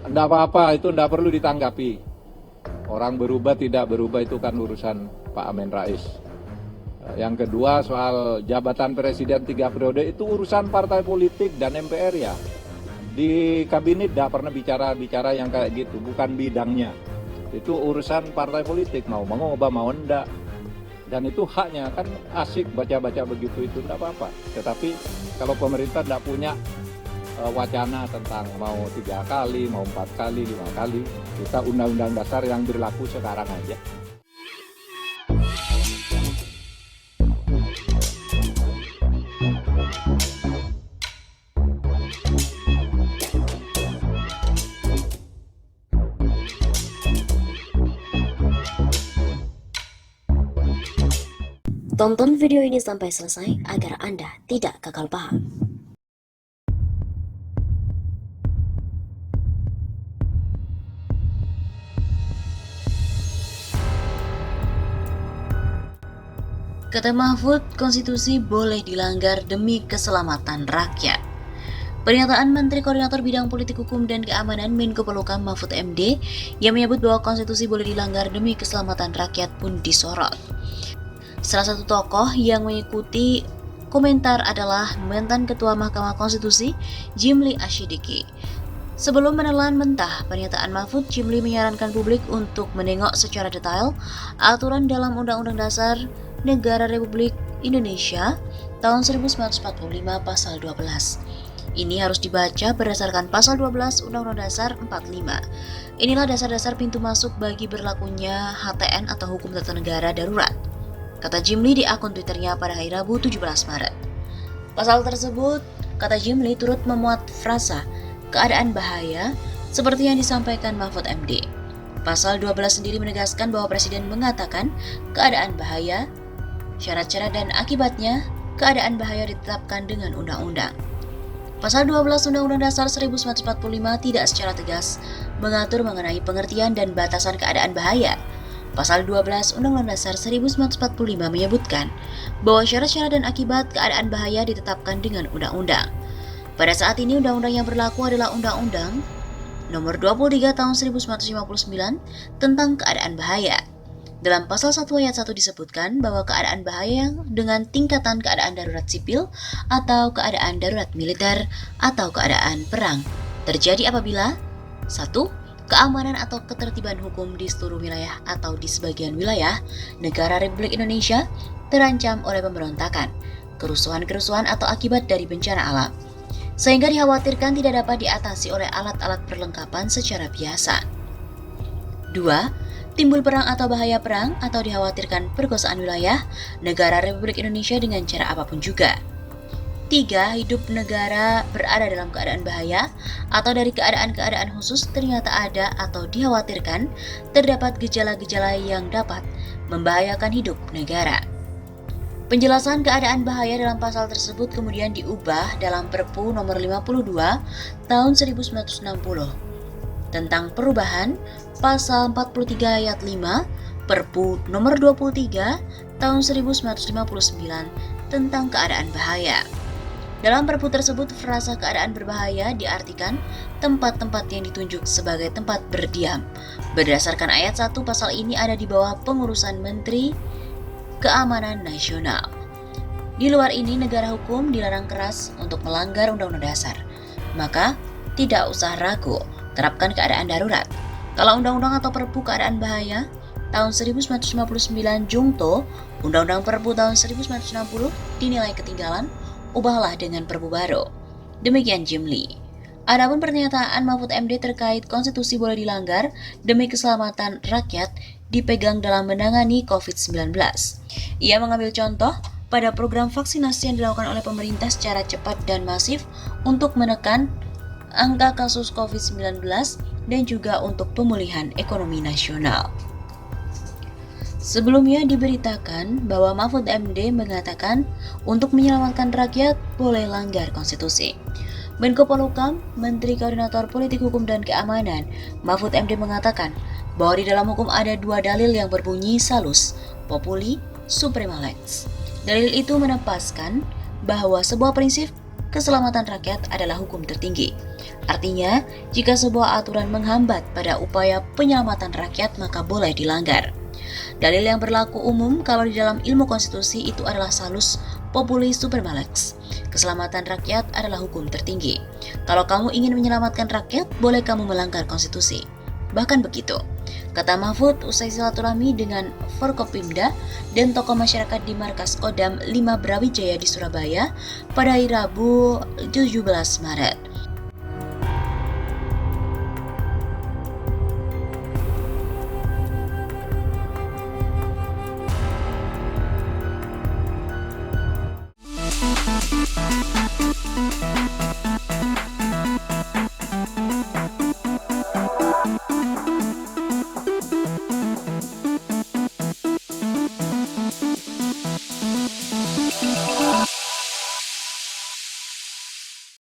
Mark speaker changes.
Speaker 1: Enggak apa-apa, itu enggak perlu ditanggapi. Orang berubah tidak berubah itu kan urusan Pak Amin Rais. Yang kedua soal jabatan presiden 3 periode itu urusan partai politik dan MPR ya. Di kabinet tidak pernah bicara yang kayak gitu, bukan bidangnya. Itu urusan partai politik, mau mengubah mau enggak. Dan itu haknya, kan asik baca-baca begitu itu enggak apa-apa. Tetapi kalau pemerintah tidak punya wacana tentang mau 3 kali, mau 4 kali, 5 kali, kita undang-undang dasar yang berlaku sekarang aja.
Speaker 2: Tonton video ini sampai selesai agar Anda tidak gagal paham. Kata Mahfud, konstitusi boleh dilanggar demi keselamatan rakyat. Pernyataan Menteri Koordinator Bidang Politik Hukum dan Keamanan Menko Polhukam Mahfud MD yang menyebut bahwa konstitusi boleh dilanggar demi keselamatan rakyat pun disorot. Salah satu tokoh yang mengikuti komentar adalah mantan Ketua Mahkamah Konstitusi Jimli Asyidiki. Sebelum menelan mentah pernyataan Mahfud, Jimli menyarankan publik untuk menengok secara detail aturan dalam Undang-Undang Dasar Negara Republik Indonesia tahun 1945 pasal 12. Ini harus dibaca berdasarkan pasal 12 Undang-Undang Dasar 45. Inilah dasar-dasar pintu masuk bagi berlakunya HTN atau Hukum Tata Negara Darurat, kata Jimli di akun Twitternya pada hari Rabu 17 Maret. Pasal tersebut, kata Jimli, turut memuat frasa keadaan bahaya seperti yang disampaikan Mahfud MD. Pasal 12 sendiri menegaskan bahwa Presiden mengatakan keadaan bahaya, syarat-syarat dan akibatnya keadaan bahaya ditetapkan dengan undang-undang. Pasal 12 Undang-Undang Dasar 1945 tidak secara tegas mengatur mengenai pengertian dan batasan keadaan bahaya. Pasal 12 Undang-Undang Dasar 1945 menyebutkan bahwa syarat-syarat dan akibat keadaan bahaya ditetapkan dengan undang-undang. Pada saat ini undang-undang yang berlaku adalah Undang-Undang Nomor 23 Tahun 1959 tentang keadaan bahaya. Dalam pasal 1 ayat 1 disebutkan bahwa keadaan bahaya dengan tingkatan keadaan darurat sipil atau keadaan darurat militer atau keadaan perang terjadi apabila 1. Keamanan atau ketertiban hukum di seluruh wilayah atau di sebagian wilayah negara Republik Indonesia terancam oleh pemberontakan, kerusuhan-kerusuhan atau akibat dari bencana alam, sehingga dikhawatirkan tidak dapat diatasi oleh alat-alat perlengkapan secara biasa. 2. Timbul perang atau bahaya perang atau dikhawatirkan perkosaan wilayah negara Republik Indonesia dengan cara apapun juga. 3. Hidup negara berada dalam keadaan bahaya atau dari keadaan-keadaan khusus ternyata ada atau dikhawatirkan terdapat gejala-gejala yang dapat membahayakan hidup negara. Penjelasan keadaan bahaya dalam pasal tersebut kemudian diubah dalam Perpu Nomor 52 Tahun 1960 tentang perubahan Pasal 43 ayat 5 Perpu Nomor 23 Tahun 1959 tentang keadaan bahaya. Dalam Perpu tersebut, frasa keadaan berbahaya diartikan tempat-tempat yang ditunjuk sebagai tempat berdiam. Berdasarkan ayat 1 pasal ini ada di bawah pengurusan Menteri Keamanan Nasional. Di luar ini, negara hukum dilarang keras untuk melanggar Undang-Undang Dasar. Maka, tidak usah ragu, terapkan keadaan darurat. Kalau undang-undang atau perpu keadaan bahaya tahun 1959 Jungto, undang-undang perpu tahun 1960 dinilai ketinggalan, ubahlah dengan perpu baru. Demikian Jimli. Adapun pernyataan Mahfud MD terkait konstitusi boleh dilanggar demi keselamatan rakyat dipegang dalam menangani COVID-19. Ia mengambil contoh pada program vaksinasi yang dilakukan oleh pemerintah secara cepat dan masif untuk menekan angka kasus COVID-19 dan juga untuk pemulihan ekonomi nasional. Sebelumnya diberitakan bahwa Mahfud MD mengatakan untuk menyelamatkan rakyat boleh langgar konstitusi. Menko Polhukam, Menteri Koordinator Politik Hukum dan Keamanan, Mahfud MD mengatakan bahwa di dalam hukum ada 2 dalil yang berbunyi salus, populi, suprema lex. Dalil itu menepaskan bahwa sebuah prinsip keselamatan rakyat adalah hukum tertinggi. Artinya, jika sebuah aturan menghambat pada upaya penyelamatan rakyat maka boleh dilanggar. Dalil yang berlaku umum kalau di dalam ilmu konstitusi itu adalah salus populi super malex. Keselamatan rakyat adalah hukum tertinggi. Kalau kamu ingin menyelamatkan rakyat, boleh kamu melanggar konstitusi. Bahkan begitu, kata Mahfud usai silaturahmi dengan Forkopimda dan tokoh masyarakat di Markas Kodam 5 Brawijaya di Surabaya pada hari Rabu 17 Maret.